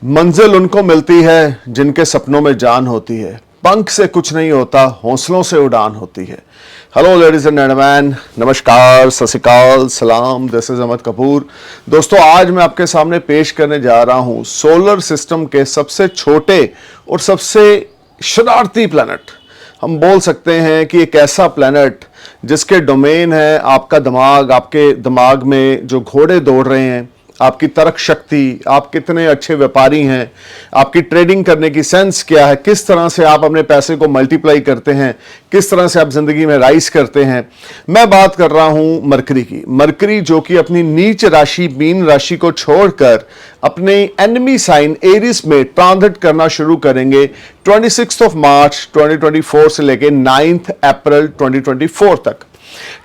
मंजिल उनको मिलती है जिनके सपनों में जान होती है। पंख से कुछ नहीं होता, हौसलों से उड़ान होती है। हेलो लेडीज एंड जेंटलमैन, नमस्कार, सत श्री अकाल, सलाम, दिस इज अहमद कपूर। दोस्तों, आज मैं आपके सामने पेश करने जा रहा हूं सोलर सिस्टम के सबसे छोटे और सबसे शरारती प्लैनेट। हम बोल सकते हैं कि एक ऐसा प्लैनेट जिसके डोमेन है आपका दिमाग। आपके दिमाग में जो घोड़े दौड़ रहे हैं, आपकी तर्क शक्ति, आप कितने अच्छे व्यापारी हैं, आपकी ट्रेडिंग करने की सेंस क्या है, किस तरह से आप अपने पैसे को मल्टीप्लाई करते हैं, किस तरह से आप जिंदगी में राइज करते हैं। मैं बात कर रहा हूं मरकरी की। मरकरी जो कि अपनी नीच राशि मीन राशि को छोड़कर अपने एनिमी साइन एरिस में ट्रांजिट करना शुरू करेंगे 26 मार्च 2024 से लेकर 9 अप्रैल 2024 तक।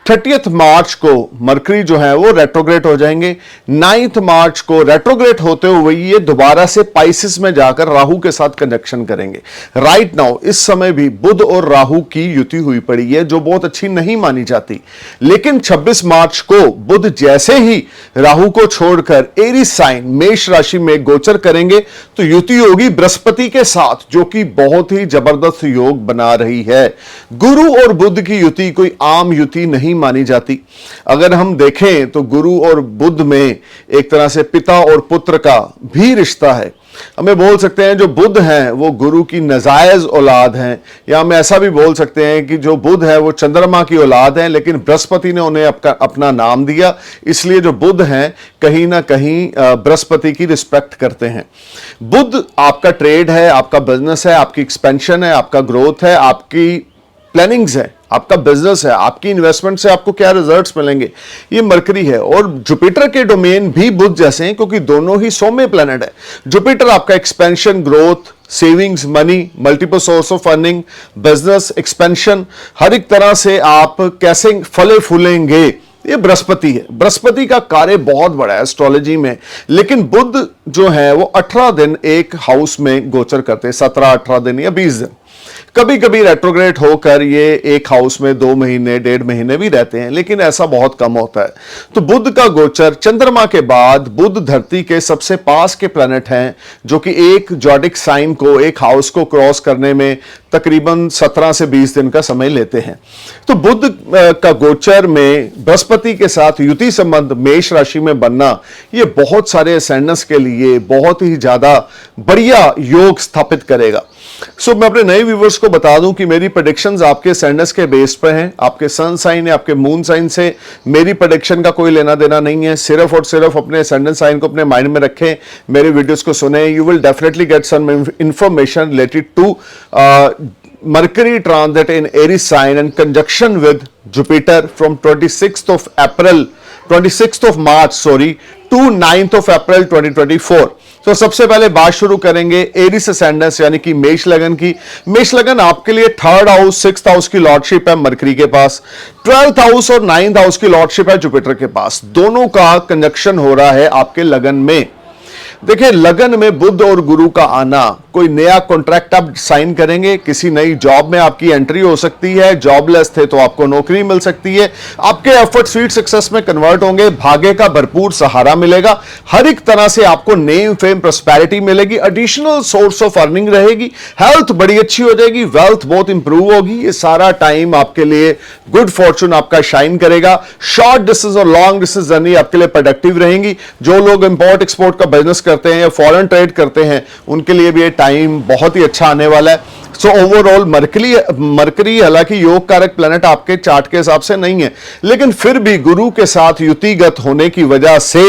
30 मार्च को मरकरी जो है वो रेट्रोग्रेड हो जाएंगे। 9 मार्च को रेट्रोग्रेड होते हुए ये दोबारा से पाइसिस में जाकर राहु के साथ कंजक्शन करेंगे। राइट नाउ इस समय भी बुध और राहु की युति हुई पड़ी है, जो बहुत अच्छी नहीं मानी जाती। लेकिन 26 मार्च को बुध जैसे ही राहु को छोड़कर एरीज साइन मेष राशि में गोचर करेंगे तो युति होगी बृहस्पति के साथ, जो कि बहुत ही जबरदस्त योग बना रही है। गुरु और बुध की युति कोई आम युति नहीं मानी जाती। अगर हम देखें तो गुरु और बुध में एक तरह से पिता और पुत्र का भी रिश्ता है। हमें बोल सकते हैं जो बुध हैं वो गुरु की नाजायज औलाद हैं, या हम ऐसा भी बोल सकते हैं कि जो बुध है वो चंद्रमा की औलाद हैं, लेकिन बृहस्पति ने उन्हें अपना नाम दिया, इसलिए जो बुध हैं कहीं ना कहीं बृहस्पति की रिस्पेक्ट करते हैं। बुध आपका ट्रेड है, आपका बिजनेस है, आपकी एक्सपेंशन है, आपका ग्रोथ है, आपकी प्लानिंग्स है, आपका बिजनेस है, आपकी इन्वेस्टमेंट से आपको क्या रिजल्ट्स मिलेंगे, ये मरकरी है। और जुपिटर के डोमेन भी बुध जैसे हैं, क्योंकि दोनों ही सौम्य प्लैनेट है। जुपिटर आपका expansion, growth, savings, money, multiple source of earning, business expansion, हर एक तरह से आप कैसे फले फूलेंगे, ये बृहस्पति है। बृहस्पति का कार्य बहुत बड़ा है एस्ट्रोलॉजी में। लेकिन बुध जो है वो 18 दिन एक हाउस में गोचर करते हैं, 17-18 दिन या 20 दिन। कभी कभी रेट्रोग्रेड होकर ये एक हाउस में 2 महीने 1.5 महीने भी रहते हैं, लेकिन ऐसा बहुत कम होता है। तो बुध का गोचर, चंद्रमा के बाद बुध धरती के सबसे पास के प्लैनेट हैं, जो कि एक जॉडिक साइन को, एक हाउस को क्रॉस करने में तकरीबन 17 से 20 दिन का समय लेते हैं। तो बुध का गोचर में बृहस्पति के साथ युति संबंध मेष राशि में बनना, ये बहुत सारे असेंडेंट्स के लिए बहुत ही ज्यादा बढ़िया योग स्थापित करेगा। सो मैं अपने नए व्यूवर्स को बता दूं कि मेरी प्रेडिक्शंस आपके असेंडेंट्स के बेस पर हैं। आपके सन साइन या आपके मून साइन से मेरी प्रेडिक्शन का कोई लेना देना नहीं है। सिर्फ और सिर्फ अपने असेंडेंट साइन को अपने माइंड में रखें, मेरे वीडियोस को सुने। You will definitely get some information related to Mercury transit in Aries sign and conjunction with Jupiter from 26th of March to 9th of April 2024। तो सबसे पहले बात शुरू करेंगे एरिस असेंडेंस यानी कि मेष लगन की। मेष लगन आपके लिए 3rd हाउस 6th हाउस की लॉर्डशिप है मरकरी के पास, 12th हाउस और 9th हाउस की लॉर्डशिप है जुपिटर के पास। दोनों का कंजक्शन हो रहा है आपके लगन में। देखिए, लगन में बुध और गुरु का आना, कोई नया कॉन्ट्रैक्ट आप साइन करेंगे, किसी नई जॉब में आपकी एंट्री हो सकती है, जॉबलेस थे तो आपको नौकरी मिल सकती है, आपके एफर्ट स्वीट सक्सेस में कन्वर्ट होंगे, भाग्य का भरपूर सहारा मिलेगा, हर एक तरह से आपको नेम फेम प्रॉस्पेरिटी मिलेगी, एडिशनल सोर्स ऑफ अर्निंग रहेगी, हेल्थ बड़ी अच्छी हो जाएगी, वेल्थ बहुत इंप्रूव होगी। ये सारा टाइम आपके लिए गुड फॉर्चून आपका शाइन करेगा। शॉर्ट डिस्टेंस और लॉन्ग डिस्टेंस जर्नी आपके लिए प्रोडक्टिव रहेंगी। जो लोग इंपोर्ट एक्सपोर्ट का बिजनेस करते हैं या फॉरेन ट्रेड करते हैं, उनके लिए भी ये टाइम बहुत ही अच्छा आने वाला है। सो ओवरऑल मरकरी हालांकि योग कारक प्लैनेट आपके चार्ट के हिसाब से नहीं है, लेकिन फिर भी गुरु के साथ युतिगत होने की वजह से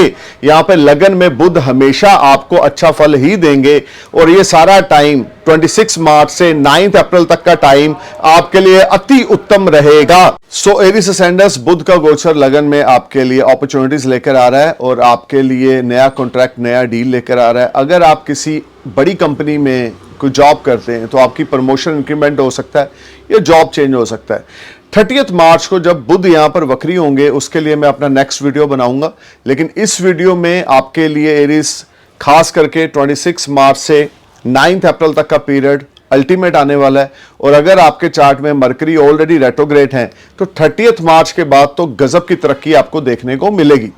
यहां पे लगन में बुध हमेशा आपको अच्छा फल ही देंगे। और ये सारा टाइम 26 मार्च से 9 अप्रैल तक का टाइम आपके लिए अति उत्तम रहेगा। सो एरिस असेंडेंस बुध का गोचर लगन में आपके लिए अपॉर्चुनिटीज लेकर आ रहा है और आपके लिए नया कॉन्ट्रैक्ट, नया डील लेकर आ रहा है। अगर आप किसी बड़ी कंपनी में कोई जॉब करते हैं तो आपकी प्रमोशन इंक्रीमेंट हो सकता है या जॉब चेंज हो सकता है। 30 मार्च को जब बुध यहां पर वक्री होंगे, उसके लिए मैं अपना नेक्स्ट वीडियो बनाऊंगा। लेकिन इस वीडियो में आपके लिए एरिस खास करके 26 मार्च से 9 अप्रैल तक का पीरियड अल्टीमेट आने वाला है। और अगर आपके चार्ट में मरकरी ऑलरेडी रेट्रोग्रेड है तो 30 मार्च के बाद तो गजब की तरक्की आपको देखने को मिलेगी।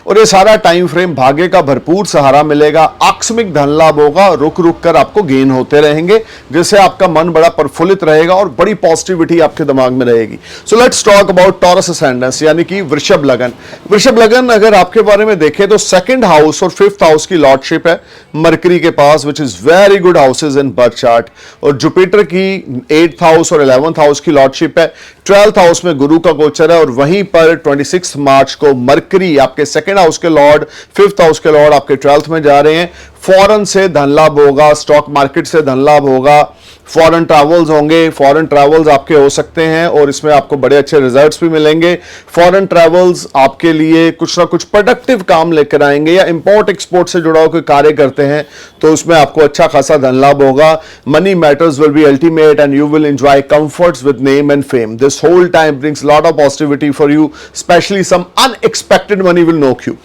और ये सारा टाइम फ्रेम भाग्य का भरपूर सहारा मिलेगा, आकस्मिक धन लाभ होगा, रुक रुक कर आपको गेन होते रहेंगे, जिससे आपका मन बड़ा प्रफुल्लित रहेगा और बड़ी पॉजिटिविटी आपके दिमाग में रहेगी। So let's talk about taurus ascendants यानी कि वृषभ लगन। वृषभ लगन अगर आपके बारे में देखें तो सेकंड हाउस और फिफ्थ हाउस की लॉर्डशिप है मरकरी के पास, which is very good houses in birth chart. और जुपिटर की 8th हाउस और 11th हाउस की लॉर्डशिप है। 12th हाउस में गुरु का गोचर है और वहीं पर 26 मार्च को मरकरी आपके सेकंड हाउस के लॉर्ड, 5th हाउस के लॉर्ड आपके 12th में जा रहे हैं। फॉरेन से धन लाभ होगा, स्टॉक मार्केट से धन लाभ होगा, फॉरेन ट्रैवल्स होंगे, फॉरेन ट्रैवल्स आपके हो सकते हैं और इसमें आपको बड़े अच्छे रिजल्ट्स भी मिलेंगे। फॉरेन ट्रैवल्स आपके लिए कुछ ना कुछ प्रोडक्टिव काम लेकर आएंगे, या इंपोर्ट एक्सपोर्ट से जुड़ा हुआ कोई कार्य करते हैं तो उसमें आपको अच्छा खासा धन लाभ होगा। Money matters will be ultimate and you will enjoy comforts with name and fame. This whole time brings lot of positivity for you, specially some unexpected money will knock you.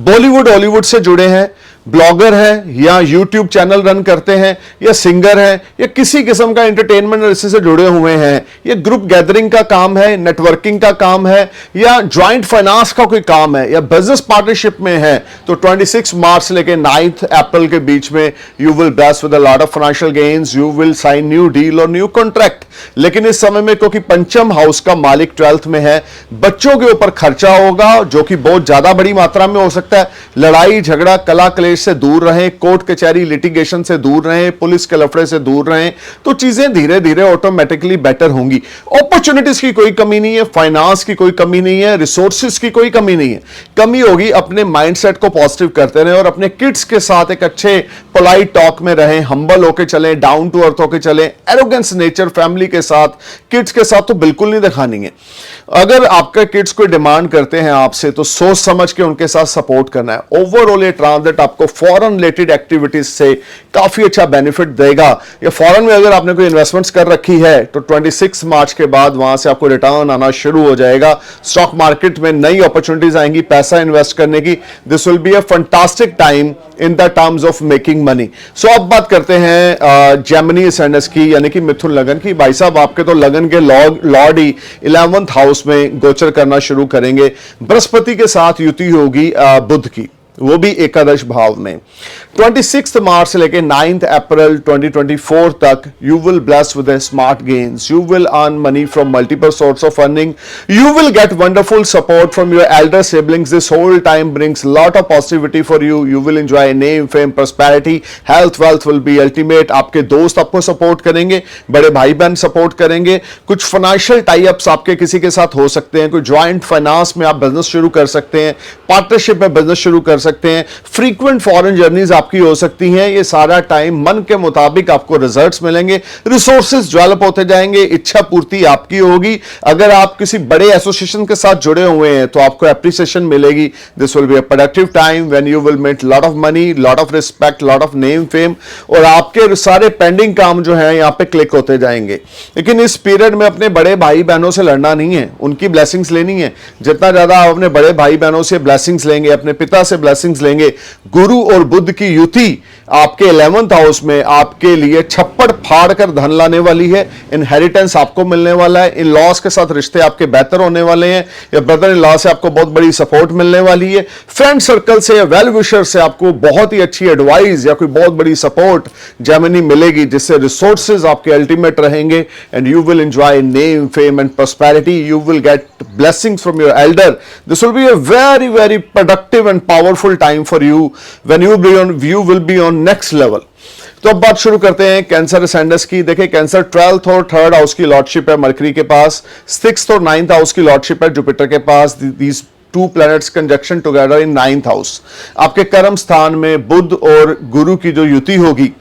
Bollywood Hollywood से जुड़े हैं, blogger हैं या YouTube channel run करते हैं या singer हैं या किसी किस्म का एंटरटेनमेंट इससे से जुड़े हुए हैं, ये ग्रुप गैदरिंग का काम है, नेटवर्किंग का काम है या ज्वाइंट फाइनेंस का कोई काम है या बिजनेस पार्टनरशिप में है, तो 26 मार्च से लेकर 9 अप्रैल के बीच में you will bless with a lot of financial gains, you will sign new deal और न्यू कॉन्ट्रैक्ट। लेकिन इस समय में क्योंकि पंचम हाउस का मालिक 12th में है, बच्चों के ऊपर खर्चा होगा जो कि बहुत ज्यादा बड़ी मात्रा में हो सकता है। लड़ाई झगड़ा कला क्लेश से दूर रहें, कोर्ट कचहरी लिटिगेशन से दूर रहें, पुलिस के लफड़े से दूर रहें, तो चीजें धीरे धीरे ऑटोमेटिकली बेटर होंगी। अपॉर्चुनिटीज की कोई कमी नहीं है, फाइनेंस की कोई कमी नहीं है, रिसोर्सेज की कोई कमी नहीं है। कमी होगी अपने माइंडसेट को पॉजिटिव करते रहें और अपने किड्स के साथ एक अच्छे पोलाइट टॉक में रहें, हम्बल होके चलें, डाउन टू अर्थ होके चलें। एरोगेंस नेचर फैमिली के साथ, किड्स के साथ तो बिल्कुल नहीं दिखानी है। अगर आपके किड्स कोई डिमांड करते हैं आपसे तो सोच समझ के उनके साथ सपोर्ट करना है। ओवरऑल ये ट्रांजिट आपको फॉरेन रिलेटेड एक्टिविटीज से काफी अच्छा बेनिफिट देगा। या फॉरेन में अगर आपने कोई इन्वेस्टमेंट्स कर रखी है तो 26 मार्च के बाद वहां से आपको रिटर्न आना शुरू हो जाएगा। स्टॉक मार्केट में नई अपॉर्चुनिटीज आएंगी पैसा इन्वेस्ट करने की। This will be a fantastic time in the terms of making money. So अब बात करते हैं जेमिनी असेंडेंस की यानी कि मिथुन लगन की। भाई साहब आपके तो लगन के लॉर्ड ही 11th हाउस में गोचर करना शुरू करेंगे। बृहस्पति के साथ युति होगी बुध की, वो भी एकादश भाव में। 26 मार्च से लेकर 9 अप्रैल 2024 तक you will bless with smart gains, you will earn money from multiple source of earning, you will get wonderful support from your elder siblings. This whole time brings lot of positivity for you, you will enjoy name fame prosperity, health wealth will be ultimate. आपके दोस्त आपको support करेंगे, बड़े भाई बहन support करेंगे, कुछ financial tie ups आपके किसी के साथ हो सकते हैं, कोई ज्वाइंट फाइनेंस में आप बिजनेस शुरू कर सकते हैं, पार्टनरशिप में बिजनेस शुरू कर सकते हैं, फ्रीक्वेंट फॉरेन जर्नीज आपकी हो सकती हैं। ये सारा टाइम मन के मुताबिक आपको रिजल्ट्स मिलेंगे, रिसोर्सेज डेवलप होते जाएंगे, इच्छा पूर्ति आपकी होगी। अगर आप किसी बड़े एसोसिएशन के साथ जुड़े हुए हैं तो आपको एप्रिसिएशन मिलेगी। This will be a productive time when you will make lot of money, lot of respect, lot of name fame, और आपके सारे पेंडिंग काम जो है यहां पे क्लिक होते जाएंगे। लेकिन इस पीरियड में अपने बड़े भाई बहनों से लड़ना नहीं है, उनकी ब्लेसिंग्स लेनी है। जितना ज्यादा आप अपने बड़े भाई बहनों से ब्लेसिंग्स लेंगे, अपने पिता से ब्लेसिंग्स लेंगे, गुरु और बुध की युति आपके 11th हाउस में आपके लिए छप्पड़ फाड़ कर धन लाने वाली है। इनहेरिटेंस आपको मिलने वाला है, इन लॉस के साथ रिश्ते आपके बेहतर होने वाले हैं, या ब्रदर इन लॉ से आपको बहुत बड़ी सपोर्ट मिलने वाली है। फ्रेंड सर्कल से या वेल विशर से आपको बहुत ही अच्छी एडवाइस या कोई बहुत बड़ी सपोर्ट जेमिनी मिलेगी, जिससे रिसोर्सेज आपके अल्टीमेट रहेंगे and you will enjoy name fame and prosperity, you will gate blessings from your elder. This will be a very very productive and powerful time for you when you will be on next level. तो अब बात शुरू करते हैं cancer ascendants की। देखिए cancer 12th और 3rd house की लॉर्डशिप है मरकरी के पास, 6th और 9th हाउस की लॉर्डशिप है जुपिटर के पास। these two planets conjunction together in 9th house। आपके कर्म स्थान में बुध और गुरु की जो युति होगी,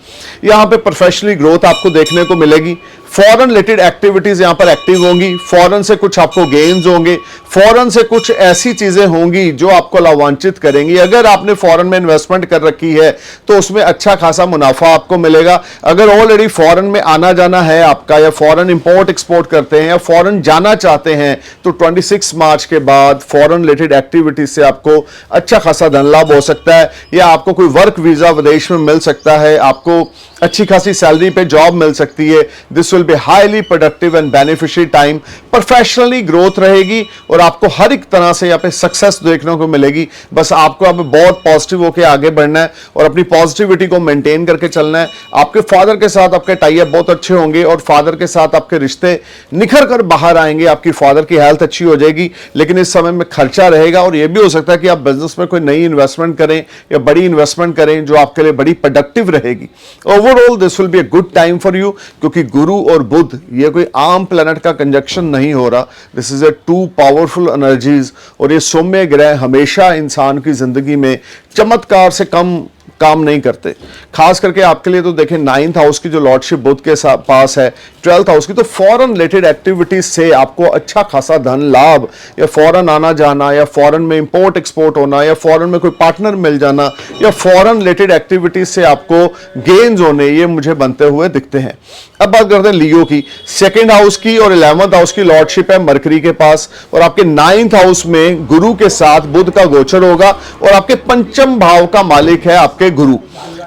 यहां पे प्रोफेशनली ग्रोथ आपको देखने को मिलेगी। फॉरेन रिलेटेड एक्टिविटीज यहां पर एक्टिव होंगी, फॉरेन से कुछ आपको गेन्स होंगे, फॉरेन से कुछ ऐसी चीजें होंगी जो आपको लाभान्वित करेंगी। अगर आपने फॉरेन में इन्वेस्टमेंट कर रखी है तो उसमें अच्छा खासा मुनाफा आपको मिलेगा। अगर ऑलरेडी फॉरेन में आना जाना है आपका, या फॉरेन इंपोर्ट एक्सपोर्ट करते हैं या फॉरेन जाना चाहते हैं, तो 26 मार्च के बाद फॉरेन रिलेटेड एक्टिविटी से आपको अच्छा खासा धन लाभ हो सकता है, या आपको कोई वर्क वीजा विदेश में मिल सकता है, आपको अच्छी खासी सैलरी पे जॉब मिल सकती है। This will be highly productive and beneficial time. Professionally growth रहेगी और आपको हर एक तरह से यहाँ पे सक्सेस देखने को मिलेगी। बस आपको यहाँ पे बहुत पॉजिटिव होकर आगे बढ़ना है और अपनी पॉजिटिविटी को मेंटेन करके चलना है। आपके फादर के साथ आपके टाई अप बहुत अच्छे होंगे और फादर के साथ आपके रिश्ते निखर कर बाहर आएंगे। आपकी फादर की हेल्थ अच्छी हो जाएगी, लेकिन इस समय में खर्चा रहेगा और यह भी हो सकता है कि आप बिजनेस में कोई नई इन्वेस्टमेंट करें या बड़ी इन्वेस्टमेंट करें जो आपके लिए बड़ी प्रोडक्टिव रहेगी। Overall this will be a good time for you, क्योंकि गुरु और बुध ये कोई आम प्लैनेट का कंजक्शन नहीं हो रहा। This is a two powerful energies और ये सौम्य ग्रह हमेशा इंसान की जिंदगी में चमत्कार से कम काम नहीं करते। खास करके आपके लिए तो देखें 9th हाउस की जो लॉर्डशिप बुध के पास है, 12th हाउस की, तो फॉरेन रिलेटेड एक्टिविटीज से आपको अच्छा खासा धन लाभ या फॉरेन आना जाना या फॉरेन में इंपोर्ट एक्सपोर्ट होना या फॉरेन में कोई पार्टनर मिल जाना या फॉरेन रिलेटेड एक्टिविटीज से आपको गेन्स होने, ये मुझे बनते हुए दिखते हैं। अब बात करते हैं लियो की। 2nd हाउस की और 11th हाउस की लॉर्डशिप है मरकरी के पास और आपके 9th हाउस में गुरु के साथ बुध का गोचर होगा और आपके पंचम भाव का मालिक है आपके गुरु,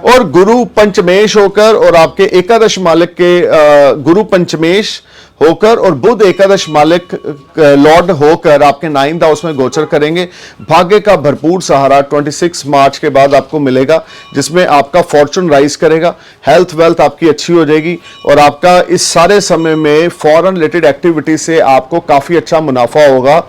और गुरु पंचमेश होकर और आपके एकादश मालिक के गुरु पंचमेश होकर और बुध एकादश मालिक लॉर्ड होकर आपके 9th हाउस में गोचर करेंगे। भाग्य का भरपूर सहारा 26 मार्च के बाद आपको मिलेगा, जिसमें आपका फॉर्चून राइज करेगा, हेल्थ वेल्थ आपकी अच्छी हो जाएगी और आपका इस सारे समय में फॉरेन रिलेटेड एक्टिविटी से आपको काफी अच्छा मुनाफा होगा।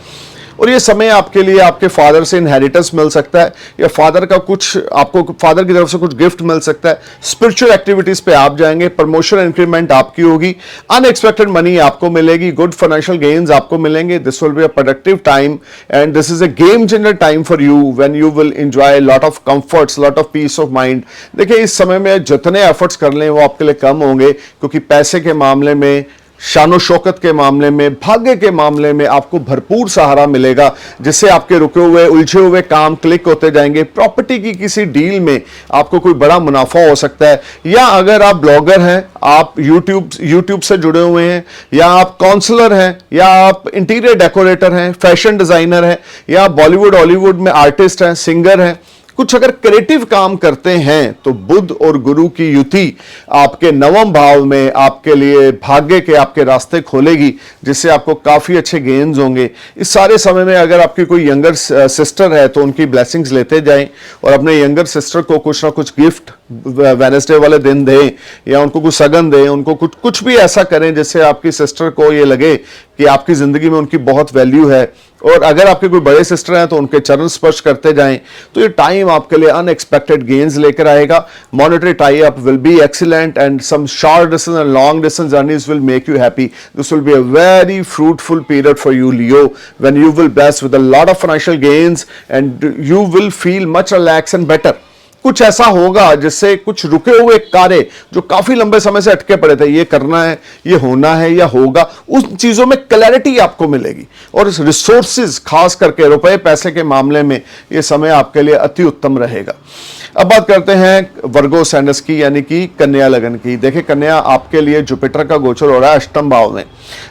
और ये समय आपके लिए आपके फादर से इनहेरिटेंस मिल सकता है या फादर का कुछ आपको फादर की तरफ से कुछ गिफ्ट मिल सकता है। स्पिरिचुअल एक्टिविटीज पे आप जाएंगे, प्रमोशन इंक्रीमेंट आपकी होगी, अनएक्सपेक्टेड मनी आपको मिलेगी, गुड फाइनेंशियल गेन्स आपको मिलेंगे। This will be a productive time and this is a game changer time for you when you will enjoy lot of comforts, lot of peace of mind. देखिए इस समय में जितने efforts कर लें वो आपके लिए कम होंगे, क्योंकि पैसे के मामले में, शानो शौकत के मामले में, भाग्य के मामले में आपको भरपूर सहारा मिलेगा, जिससे आपके रुके हुए उलझे हुए काम क्लिक होते जाएंगे। प्रॉपर्टी की किसी डील में आपको कोई बड़ा मुनाफा हो सकता है, या अगर आप ब्लॉगर हैं, आप यूट्यूब से जुड़े हुए हैं, या आप काउंसलर हैं, या आप इंटीरियर डेकोरेटर हैं, फैशन डिजाइनर हैं, या बॉलीवुड हॉलीवुड में आर्टिस्ट हैं, सिंगर हैं, कुछ अगर क्रिएटिव काम करते हैं तो बुध और गुरु की युति आपके 9वें भाव में आपके लिए भाग्य के आपके रास्ते खोलेगी, जिससे आपको काफी अच्छे गेन्स होंगे। इस सारे समय में अगर आपकी कोई यंगर सिस्टर है तो उनकी ब्लेसिंग्स लेते जाएं और अपने यंगर सिस्टर को कुछ ना कुछ गिफ्ट वेडनेसडे वाले दिन दें या उनको कुछ सगन दें, उनको कुछ भी ऐसा करें जिससे आपकी सिस्टर को ये लगे कि आपकी जिंदगी में उनकी बहुत वैल्यू है। और अगर आपके कोई बड़े सिस्टर हैं तो उनके चरण स्पर्श करते जाएं। तो ये टाइम आपके लिए अनएक्सपेक्टेड गेन्स लेकर आएगा। Monetary tie up will be excellent and some short distance and long distance journeys will make you happy. This will be a very fruitful period for you Leo, when you will bless with a lot of financial gains and you will feel much relax and better. कुछ ऐसा होगा जिससे कुछ रुके हुए कार्य जो काफी लंबे समय से अटके पड़े थे, ये करना है, ये होना है या होगा, उस चीजों में क्लैरिटी आपको मिलेगी। और रिसोर्सेज खास करके रुपए पैसे के मामले में ये समय आपके लिए अति उत्तम रहेगा। अब बात करते हैं वर्गो सैंडस की, यानी कि कन्या लगन की। देखिए कन्या आपके लिए जुपिटर का गोचर हो रहा है 8वें भाव में।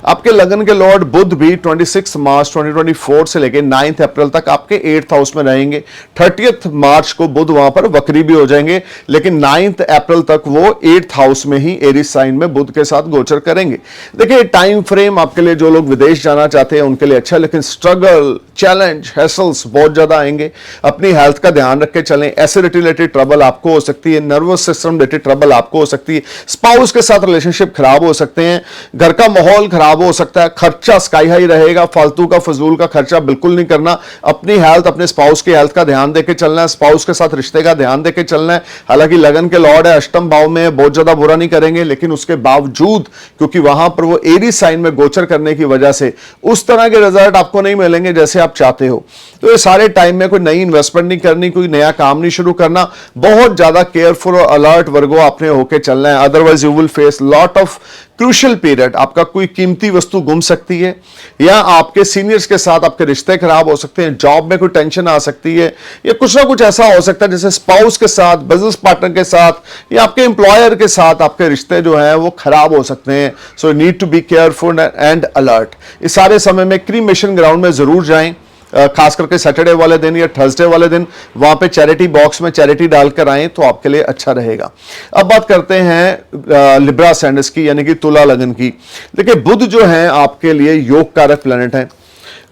आपके लगन के लॉर्ड बुध भी 26 मार्च 2024 से लेकर 9 अप्रैल तक आपके 8th हाउस में रहेंगे। 30 मार्च को बुध वहां पर वक्री भी हो जाएंगे, लेकिन 9 अप्रैल तक वो 8th हाउस में ही एरीज साइन में बुध के साथ गोचर करेंगे। देखिए टाइम फ्रेम आपके लिए, जो लोग विदेश जाना चाहते हैं उनके लिए अच्छा, लेकिन स्ट्रगल, चैलेंज, हैसल्स बहुत ज्यादा आएंगे। अपनी हेल्थ का ध्यान रख के चलें। एसिडिटी रिलेटेड ट्रबल आपको हो सकती है, नर्वस सिस्टम रिलेटेड ट्रबल आपको हो सकती है, स्पाउस के साथ रिलेशनशिप खराब हो सकते हैं, घर का माहौल खराब हो सकता है, खर्चा स्काई हाई रहेगा। फालतू का फजूल का खर्चा बिल्कुल नहीं करना। अपनी हेल्थ, अपने स्पाउस की हेल्थ का ध्यान देके चलना है, स्पाउस के साथ रिश्ते का ध्यान देके चलना है। हालांकि लगन के लॉर्ड है 8वें भाव में, बहुत ज्यादा बुरा नहीं करेंगे, लेकिन उसके बावजूद क्योंकि वहां पर वो एरीज साइन में गोचर करने की वजह से उस तरह के रिजल्ट आपको नहीं मिलेंगे जैसे आप चाहते हो। तो ये सारे टाइम में कोई नई इन्वेस्टमेंट नहीं करनी, कोई नया काम नहीं शुरू करना, बहुत ज्यादा केयरफुल और अलर्ट वर्गो आपने होके चलना है। Otherwise you will face lot of crucial period. आपका कोई कीमती वस्तु गुम सकती है, या आपके सीनियर्स के साथ आपके रिश्ते खराब हो सकते हैं, जॉब में कोई टेंशन आ सकती है, या कुछ ना कुछ ऐसा हो सकता है जैसे स्पाउस के साथ, बिजनेस पार्टनर के साथ, या आपके एम्प्लॉयर के साथ आपके रिश्ते जो हैं वो खराब हो सकते हैं। So need to be careful and alert. इस सारे समय में क्रीमेशन ग्राउंड में जरूर जाएं खास करके सैटरडे वाले दिन या थर्सडे वाले दिन वहां पे चैरिटी बॉक्स में चैरिटी डालकर आए तो आपके लिए अच्छा रहेगा। अब बात करते हैं लिब्रा अससेंडेंस की, यानी कि तुला लगन की। देखिए बुध जो है आपके लिए योग कारक प्लैनेट है,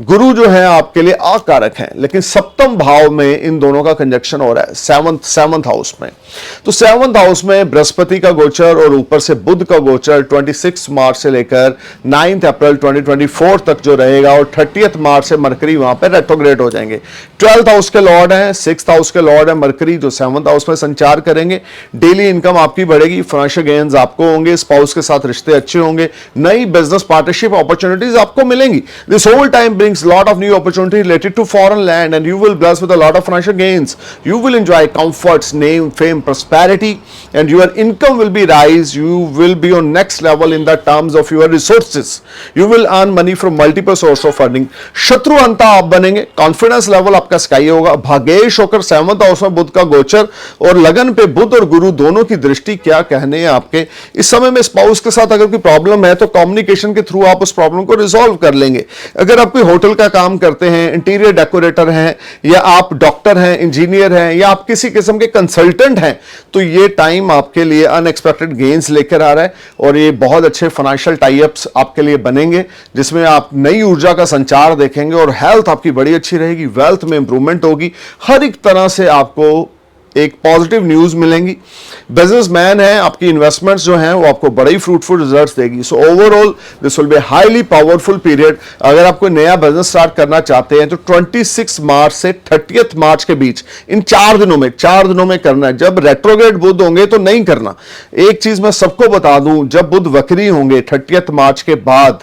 गुरु जो है आपके लिए आकारक है, लेकिन सप्तम भाव में इन दोनों का कंजक्शन हो रहा है, सेवंथ हाउस में। तो सेवंथ हाउस में बृहस्पति का गोचर और ऊपर से बुध का गोचर 26 मार्च से लेकर 9 अप्रैल 2024 तक जो रहेगा, और 30 मार्च से मरकरी वहां पे रेट्रोग्रेड हो जाएंगे। 12th हाउस के लॉर्ड हैं, 6th हाउस के लॉर्ड है मरकरी, जो 7th हाउस में संचार करेंगे। डेली इनकम आपकी बढ़ेगी, फाइनेंशियल गेन्स आपको होंगे, स्पाउस के साथ रिश्ते अच्छे होंगे, नई बिजनेस पार्टनरशिप अपॉर्चुनिटीज आपको मिलेंगी। This whole time brings lot of new opportunity related to foreign land, and you will bless with a lot of financial gains. You will enjoy comforts, name, fame, prosperity, and your income will be rise. You will be on next level in the terms of your resources. You will earn money from multiple source of earning. शत्रु अंता आप बनेंगे, confidence level आपका sky होगा। भाग्येश होकर 7th house में बुध का गोचर और लगन पे बुध और गुरु दोनों की दृष्टि, क्या कहने हैं आपके। इस समय में स्पाउस के साथ अगर कोई प्रॉब्लम है तो कम्युनिकेशन के थ्रू आप उस प्रॉब्लम को रिजॉल्व कर लेंगे। अगर आप कोई होटल का काम करते हैं, इंटीरियर डेकोरेटर हैं, या आप डॉक्टर हैं, इंजीनियर हैं, या आप किसी किस्म के कंसल्टेंट हैं, तो ये टाइम आपके लिए अनएक्सपेक्टेड गेन्स लेकर आ रहा है, और ये बहुत अच्छे फाइनेंशियल टाई अप्स आपके लिए बनेंगे, जिसमें आप नई ऊर्जा का संचार देखेंगे, और हेल्थ आपकी बड़ी अच्छी रहेगी, वेल्थ में इंप्रूवमेंट होगी, हर एक तरह से आपको एक पॉजिटिव न्यूज मिलेंगी। बिजनेसमैन है, आपकी इन्वेस्टमेंट्स जो हैं वो आपको बड़े ही फ्रूटफुल रिजल्ट्स देगी। So overall this will be highly powerful period. अगर आप कोई नया बिजनेस स्टार्ट करना चाहते हैं तो 26 मार्च से 30 मार्च के बीच, इन 4 दिनों में करना है। जब रेट्रोग्रेड बुध होंगे तो नहीं करना। एक चीज मैं सबको बता दूं, जब बुध वक्री होंगे 30 मार्च के बाद,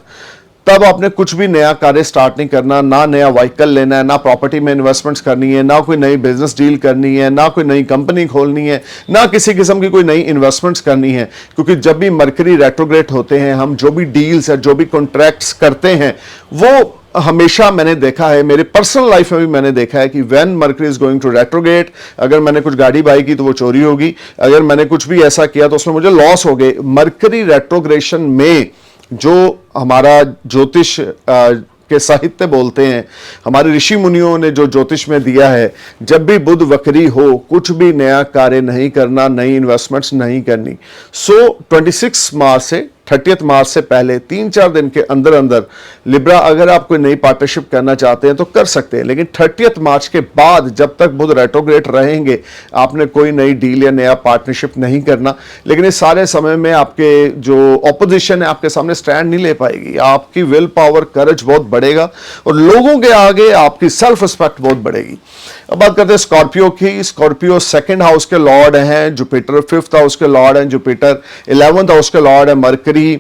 तब आपने कुछ भी नया कार्य स्टार्ट नहीं करना, ना नया व्हीकल लेना है, ना प्रॉपर्टी में इन्वेस्टमेंट्स करनी है, ना कोई नई बिजनेस डील करनी है, ना कोई नई कंपनी खोलनी है, ना किसी किस्म की कोई नई इन्वेस्टमेंट्स करनी है। क्योंकि जब भी मरकरी रेट्रोग्रेड होते हैं, हम जो भी डील्स है, जो भी कॉन्ट्रैक्ट्स करते हैं, वो हमेशा मैंने देखा है, मेरे पर्सनल लाइफ में भी मैंने देखा है कि when Mercury is going to retrograde, अगर मैंने कुछ गाड़ी बाई की तो वो चोरी होगी, अगर मैंने कुछ भी ऐसा किया तो उसमें मुझे लॉस हो गए। मरकरी रेट्रोग्रेशन में जो हमारा ज्योतिष के साहित्य बोलते हैं, हमारे ऋषि मुनियों ने जो ज्योतिष में दिया है, जब भी बुध वक्री हो कुछ भी नया कार्य नहीं करना, नई इन्वेस्टमेंट्स नहीं करनी। सो 26 मार्च से 30 मार्च से पहले 3-4 दिन के अंदर अंदर लिब्रा, अगर आप कोई नई पार्टनरशिप करना चाहते हैं तो कर सकते हैं, लेकिन 30 मार्च के बाद जब तक बुध रेट्रोग्रेड रहेंगे, आपने कोई नई डील या नया पार्टनरशिप नहीं करना। लेकिन इस सारे समय में आपके जो ऑपोजिशन है आपके सामने स्टैंड नहीं ले पाएगी, आपकी विल पावर, करेज बहुत बढ़ेगा, और लोगों के आगे आपकी सेल्फ रिस्पेक्ट बहुत बढ़ेगी। अब बात करते हैं स्कॉर्पियो की। स्कॉर्पियो 2nd हाउस के लॉर्ड हैं जुपिटर, 5th हाउस के लॉर्ड हैं जुपिटर, 11th हाउस के लॉर्ड है मरकरी,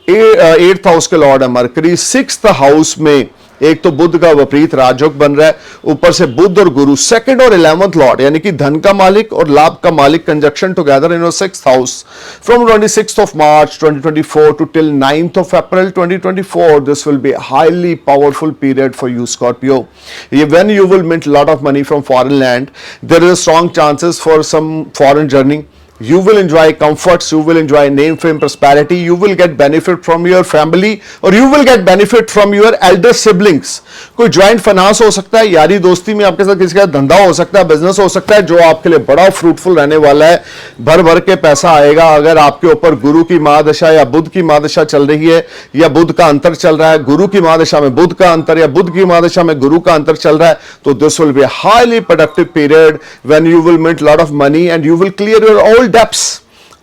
8th हाउस के लॉर्ड है मरकरी। 6th हाउस में एक तो बुध का विपरीत राजयोग बन रहा है, ऊपर से बुध और गुरु 2nd और 11th लॉर्ड, यानी कि धन का मालिक और लाभ का मालिक conjunction together in 6th house from 26th of March 2024 to till 9th of April 2024. This will be a highly powerful period for you, Scorpio. When you will mint a lot of money from foreign land, there is a strong chances for some foreign journey. You will enjoy comforts, you will enjoy name, fame, prosperity, you will get benefit from your family, or you will get benefit from your elder siblings. कोई joint finance हो सकता है, यारी दोस्ती में आपके साथ किसी का धंधा हो सकता है, बिजनेस हो सकता है, जो आपके लिए बड़ा फ्रूटफुल रहने वाला है, भर भर के पैसा आएगा। अगर आपके ऊपर गुरु की महादशा या बुध की महादशा चल रही है, या बुध का अंतर चल रहा है, गुरु की महादशा में बुध का अंतर, या बुध की महादशा में गुरु का अंतर चल रहा है, तो this will B a highly productive period when you will mint lot of money and you will clear your old debts.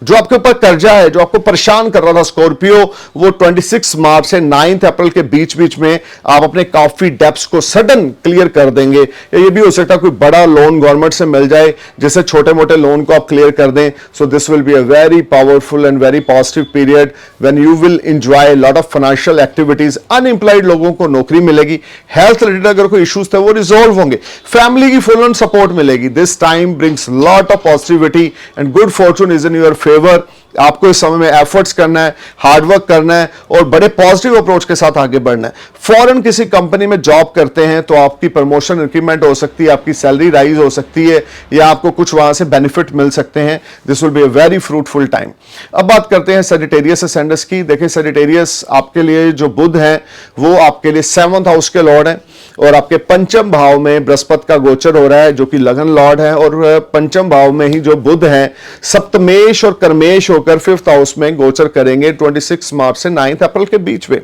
जो आपके ऊपर कर्जा है, जो आपको परेशान कर रहा था स्कॉर्पियो, वो 26 मार्च से 9 अप्रैल के बीच बीच में आप अपने काफी डेप्स को सडन क्लियर कर देंगे। या ये भी हो सकता है कोई बड़ा लोन गवर्नमेंट से मिल जाए, जैसे छोटे मोटे लोन को आप क्लियर कर दें। So this will be a very powerful and very positive period when you will enjoy lot of financial activities. Unemployed लोगों को नौकरी मिलेगी, हेल्थ रिलेटेड अगर कोई इश्यूज थे वो रिजॉल्व होंगे, फैमिली की फुल सपोर्ट मिलेगी। This time brings lot of positivity and good Fortune is in your favor आपको इस समय में एफर्ट्स करना है, हार्डवर्क करना है और बड़े पॉजिटिव अप्रोच के साथ आगे बढ़ना है। फॉरेन किसी कंपनी में जॉब करते हैं तो आपकी प्रमोशन इंक्रीमेंट हो सकती है, आपकी सैलरी राइज हो सकती है या आपको कुछ वहां से बेनिफिट मिल सकते हैं। This will be a very fruitful time. अब बात करते हैं सजिटेरियस असेंडेंस की। देखिए सजिटेरियस आपके लिए जो बुध है वो आपके लिए 7th हाउस के लॉर्ड है और आपके पंचम भाव में बृहस्पति का गोचर हो रहा है जो कि लगन लॉर्ड है, और पंचम भाव में ही जो बुध है सप्तमेश और कर्मेश होकर 5th हाउस में गोचर करेंगे 26 मार्च से 9 अप्रैल के बीच में।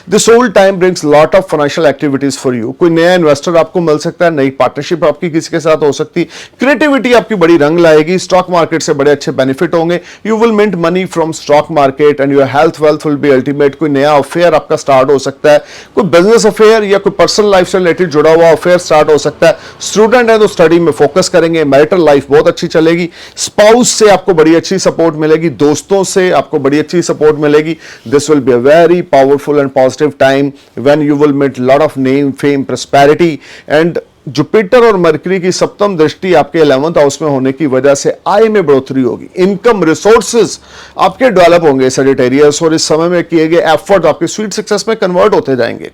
This whole time brings lot of financial activities for you. कोई नया इन्वेस्टर आपको मिल सकता है, नई पार्टनरशिप आपकी किसी के साथ हो सकती, क्रिएटिविटी आपकी बड़ी रंग लाएगी, स्टॉक मार्केट से बड़े अच्छे बेनिफिट होंगे, you will mint money from stock market and your health wealth will be ultimate. कोई नया अफेयर आपका स्टार्ट हो सकता है, कोई बिजनेस अफेयर या कोई पर्सनल लाइफ से रिलेटेड जुड़ा हुआ अफेयर स्टार्ट हो सकता है। स्टूडेंट है तो स्टडी में फोकस करेंगे, मैरिटल लाइफ बहुत अच्छी चलेगी, स्पाउस से आपको बड़ी अच्छी सपोर्ट मिलेगी, दोस्तों से आपको बड़ी अच्छी सपोर्ट मिलेगी। This will be a very powerful and positive time when you will meet lot of name fame prosperity. And Jupiter और मरकरी की सप्तम दृष्टि आपके 11th हाउस में होने की वजह से आय में बढ़ोतरी होगी, इनकम रिसोर्सेज आपके डेवलप होंगे सजिटेरियस, और इस समय में किए गए एफर्ट आपके स्वीट सक्सेस में कन्वर्ट होते जाएंगे।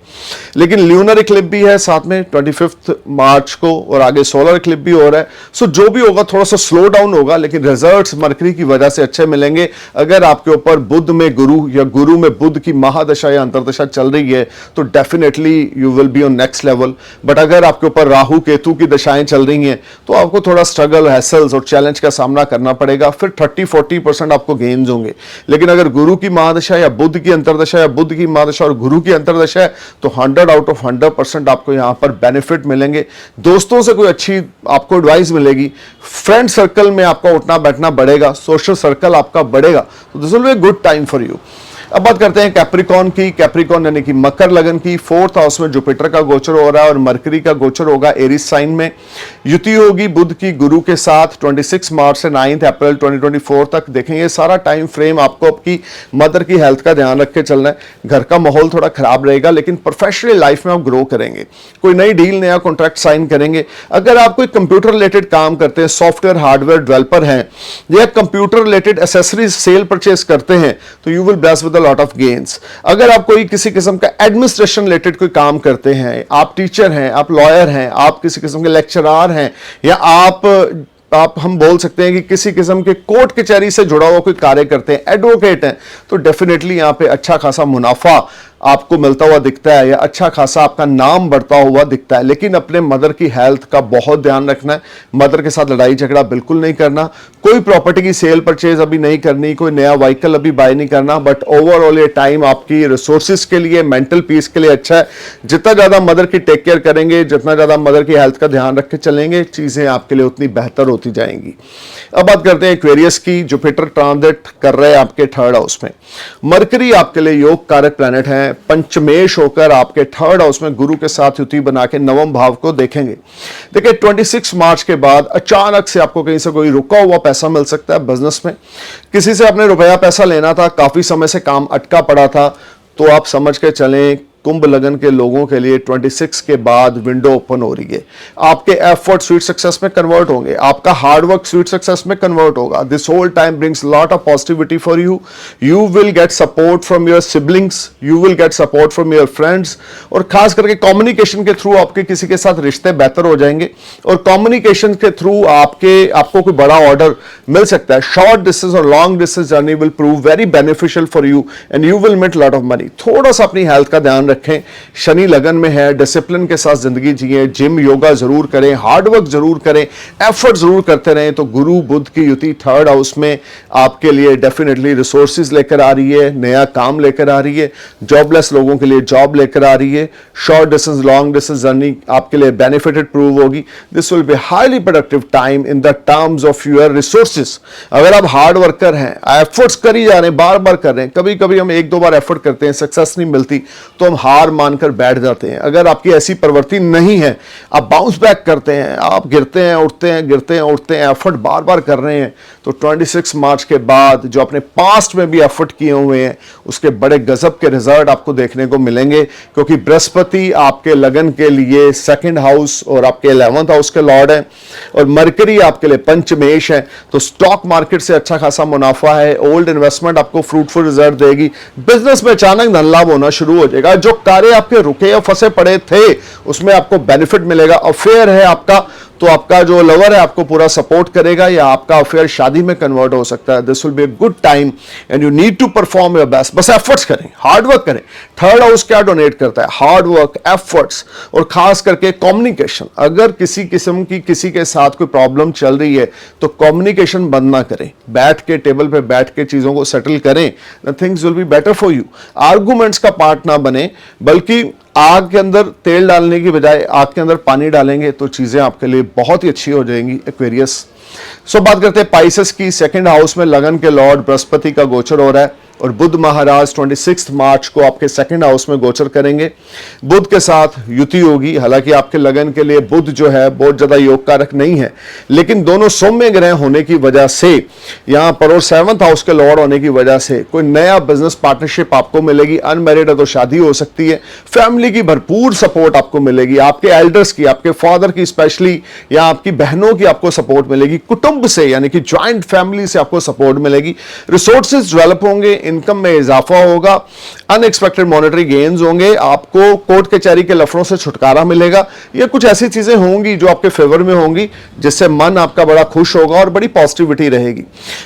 लेकिन ल्यूनर इक्लिप्स भी है साथ में 25 मार्च को और आगे सोलर इक्लिप्स भी हो रहा है। सो जो भी होगा थोड़ा सा स्लो डाउन होगा लेकिन रिजल्ट्स मरकरी की वजह से अच्छे मिलेंगे। अगर आपके ऊपर बुध में गुरु या गुरु में बुध की महादशा या अंतरदशा चल रही है तो definitely you will be on next level. But अगर आपके ऊपर राहु केतु की दशाएं चल रही हैं तो आपको थोड़ा स्ट्रगल, हैसल्स और चैलेंज का सामना करना पड़ेगा। फिर 30-40% आपको गेन्स होंगे। लेकिन अगर गुरु की महादशा या बुध की अंतरदशा या बुध की महादशा और गुरु की अंतरदशा है तो 100 आउट ऑफ 100% आपको यहां पर बेनिफिट मिलेंगे। दोस्तों से कोई अच्छी आपको एडवाइस मिलेगी, फ्रेंड सर्कल में आपका उठना बैठना बढ़ेगा, सोशल सर्कल आपका बढ़ेगा। तो this will be a good time for you. अब बात करते हैं कैप्रिकॉन की। कैप्रिकॉन यानी कि मकर लगन की। 4th हाउस में जुपिटर का गोचर हो रहा है और मरकरी का गोचर होगा एरीज साइन में। युति होगी बुध की गुरु के साथ 26 मार्च से 9 अप्रैल 2024 तक। देखेंगे सारा टाइम फ्रेम आपको आपकी मदर की हेल्थ का ध्यान रख के चलना है। घर का माहौल थोड़ा खराब रहेगा लेकिन प्रोफेशनल लाइफ में आप ग्रो करेंगे, कोई नई डील, नया कॉन्ट्रैक्ट साइन करेंगे। अगर आप कोई कंप्यूटर रिलेटेड काम करते हैं, सॉफ्टवेयर हार्डवेयर डेवलपर हैं या computer related accessories cell purchase करते हैं तो you will bless with lot of gains. अगर आप कोई किसी किस्म का एडमिनिस्ट्रेशन रिलेटेड कोई काम करते हैं, आप टीचर हैं, आप लॉयर हैं, आप किसी किस्म के लेक्चरार हैं या आप हम बोल सकते हैं कि किसी किस्म के कोर्ट कचहरी से जुड़ा हुआ कोई कार्य करते हैं, एडवोकेट हैं, तो डेफिनेटली यहां पे अच्छा खासा मुनाफा आपको मिलता हुआ दिखता है या अच्छा खासा आपका नाम बढ़ता हुआ दिखता है। लेकिन अपने मदर की हेल्थ का बहुत ध्यान रखना है। मदर के साथ लड़ाई झगड़ा बिल्कुल नहीं करना, कोई प्रॉपर्टी की सेल परचेज अभी नहीं करनी, कोई नया व्हीकल अभी बाय नहीं करना। बट ओवरऑल ये टाइम आपकी रिसोर्सेज के लिए, मेंटल पीस के लिए अच्छा है। जितना ज्यादा मदर की टेक केयर करेंगे, जितना ज्यादा मदर की हेल्थ का ध्यान रख के चलेंगे, चीजें आपके लिए उतनी बेहतर होती जाएंगी। अब बात करते हैं एक्वेरियस की। जुपिटर ट्रांजिट कर रहे हैं आपके 3rd हाउस में। मरकरी आपके लिए योग कारक प्लैनेट है, पंचमेश होकर आपके 3rd हाउस में गुरु के साथ युति बना के 9वें भाव को देखेंगे। देखिए 26 मार्च के बाद अचानक से आपको कहीं से कोई रुका हुआ पैसा मिल सकता है। बिजनेस में किसी से आपने रुपया पैसा लेना था, काफी समय से काम अटका पड़ा था, तो आप समझ के चलें कुंभ लगन के लोगों के लिए 26 के बाद विंडो ओपन हो रही है। आपके एफर्ट स्वीट सक्सेस में कन्वर्ट होंगे, आपका हार्डवर्क स्वीट सक्सेस में कन्वर्ट होगा। This whole time brings lot of positivity for you. You will get support from your siblings, you will get support from your friends, और खास करके communication के through आपके किसी के साथ रिश्ते बेहतर हो जाएंगे और कम्युनिकेशन के थ्रू आपको कोई बड़ा ऑर्डर मिल सकता है। शॉर्ट डिस्टेंस और long distance journey will prove very beneficial for you and you will make lot of money. थोड़ा सा अपनी हेल्थ का ध्यान रखें। शनि लगन में है, डिसिप्लिन के साथ जिंदगी जिए, जिम योगा जरूर करें, हार्डवर्क जरूर करें, एफर्ट जरूर करते रहें। तो गुरु बुध की युति 3rd हाउस में आपके लिए डेफिनेटली रिसोर्सेज लेकर आ रही है, नया काम लेकर आ रही है, जॉबलेस लोगों के लिए जॉब लेकर आ रही है। Short distance long distance journey आपके लिए बेनिफिटेड प्रूव होगी। This will be highly productive time in the terms of your resources. अगर आप हार्ड वर्कर हैं, एफर्ट्स कर ही जा रहे हैं, बार बार कर रहे हैं, कभी कभी हम 1-2 बार एफर्ट करते हैं, सक्सेस नहीं मिलती, तो हम हार मानकर बैठ जाते हैं। अगर आपकी ऐसी प्रवृत्ति नहीं है, आप बाउंस बैक करते हैं, आप गिरते हैं उठते हैं, गिरते हैं उठते हैं, एफर्ट बार बार कर रहे हैं, तो 26 मार्च के बाद जो अपने पास्ट में भी एफर्ट किए हुए हैं उसके बड़े गजब के रिजल्ट आपको देखने को मिलेंगे, क्योंकि बृहस्पति आपके लगन के लिए सेकंड हाउस और आपके 11th हाउस के लॉर्ड है, और मरकरी आपके लिए पंचमेश है। तो स्टॉक मार्केट से अच्छा खासा मुनाफा है, ओल्ड इन्वेस्टमेंट आपको फ्रूटफुल रिजल्ट देगी, बिजनेस में अचानक धन लाभ होना शुरू हो जाएगा, जो कार्य आपके रुके या फंसे पड़े थे उसमें आपको बेनिफिट मिलेगा। अफेयर है आपका, तो आपका जो लवर है आपको पूरा सपोर्ट करेगा, या आपका अफेयर शादी में कन्वर्ट हो सकता है। This will be a good time and you need to perform your best. बस एफर्ट्स करें, हार्ड वर्क करें। थर्ड हाउस क्या डोनेट करता है? हार्ड वर्क, एफर्ट्स, और खास करके कम्युनिकेशन। अगर किसी किस्म की किसी के साथ कोई प्रॉब्लम चल रही है तो कम्युनिकेशन बंद ना करें, बैठ के टेबल पे बैठ के चीजों को सेटल करें, things will be better for you. Arguments का पार्ट ना बने, बल्कि आग के अंदर तेल डालने की बजाय आग के अंदर पानी डालेंगे तो चीजें आपके लिए बहुत ही अच्छी हो जाएंगी। एक्वेरियस। सो बात करते हैं पाइसेस की। सेकंड हाउस में लगन के लॉर्ड बृहस्पति का गोचर हो रहा है, और बुध महाराज 26 मार्च को आपके सेकंड हाउस में गोचर करेंगे। बुध के साथ युति होगी। हालांकि आपके लगन के लिए बुध जो है बहुत ज्यादा योग कारक नहीं है, लेकिन दोनों सौम्य ग्रह होने की वजह से यहां पर, और 7th हाउस के लॉर्ड होने की वजह से कोई नया बिजनेस पार्टनरशिप आपको मिलेगी। अनमैरिड है तो शादी हो सकती है। फैमिली की भरपूर सपोर्ट आपको मिलेगी, आपके एल्डर्स की, आपके फादर की स्पेशली, या आपकी बहनों की आपको सपोर्ट मिलेगी। कुटुंब से यानी कि ज्वाइंट फैमिली से आपको सपोर्ट मिलेगी। रिसोर्सेज डेवलप होंगे, इनकम में इजाफा होगा, अनएक्सपेक्टेड मॉनेटरी गेन्स होंगे, आपको कोर्ट कचहरी के लफड़ों से छुटकारा मिलेगा। ये कुछ ऐसी चीजें होंगी जो आपके फेवर में होंगी, जिससे मन आपका बड़ा खुश होगा और बड़ी पॉजिटिविटी रहेगी।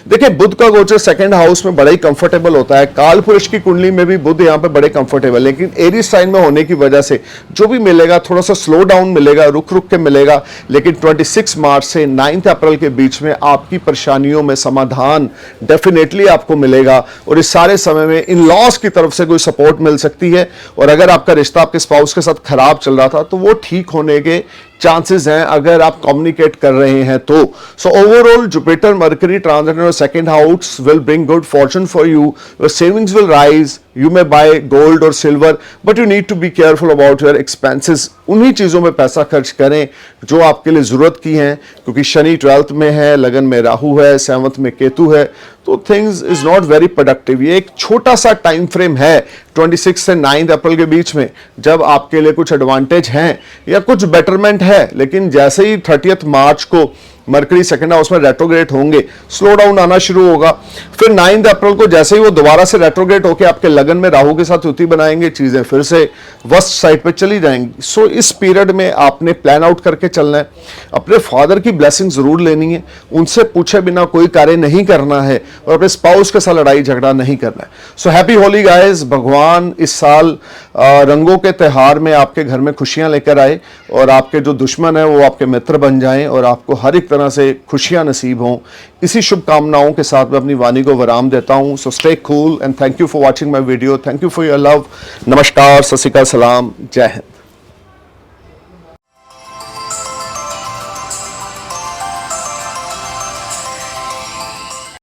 देखिए, बुध का गोचर सेकंड हाउस में बड़ा ही कंफर्टेबल होता है। काल पुरुष की कुंडली में भी बुध यहां पे बड़े कंफर्टेबल, लेकिन एरीज साइन में होने की वजह से जो भी मिलेगा थोड़ा सा स्लो डाउन मिलेगा, रुक रुक के मिलेगा। लेकिन 26 मार्च से 9 अप्रैल के बीच में आपकी परेशानियों में समाधान डेफिनेटली आपको मिलेगा, और इस सारे समय में इन लॉस की तरफ से कोई सपोर्ट मिल सकती है। और अगर आपका रिश्ता आपके स्पाउस के साथ खराब चल रहा था तो वो ठीक होने के चांसेस हैं, अगर आप कम्युनिकेट कर रहे हैं तो। So overall Jupiter Mercury transit in your second house will bring good fortune for you. Your savings will rise, you may buy gold और silver, but you need to be careful about your expenses. उन्हीं चीजों में पैसा खर्च करें जो आपके लिए जरूरत की हैं, क्योंकि शनि 12th में है, लगन में राहु है, 7th में केतु है, तो things is not very productive. ये एक छोटा सा टाइम फ्रेम है 26 से 9 अप्रैल के बीच में, जब आपके लिए कुछ एडवांटेज हैं या कुछ बेटरमेंट है। लेकिन जैसे ही 30 मार्च को मरकरी सेकंड हाउस में रेट्रोग्रेड होंगे, स्लो डाउन आना शुरू होगा। फिर 9 अप्रैल को जैसे ही वो दोबारा से रेट्रोग्रेड होकर आपके लगन में राहु के साथ युति बनाएंगे, चीजें फिर से वर्स्ट साइड पे चली जाएंगी। सो इस पीरियड में आपने प्लान आउट करके चलना है, अपने फादर की ब्लेसिंग जरूर लेनी है, उनसे पूछे बिना कोई कार्य नहीं करना है, और अपने स्पाउस के साथ लड़ाई झगड़ा नहीं करना है। So happy Holi guys. भगवान इस साल रंगों के त्योहार में आपके घर में खुशियां लेकर आए, और आपके जो दुश्मन है वो आपके मित्र बन जाएं, और आपको हर एक तरह से खुशियां नसीब हों। इसी शुभकामनाओं के साथ मैं अपनी वाणी को विराम देता हूं। So stay cool and thank you for watching my video. Thank you for your love. नमस्कार, सत श्री अकाल, सलाम, जय हिंद।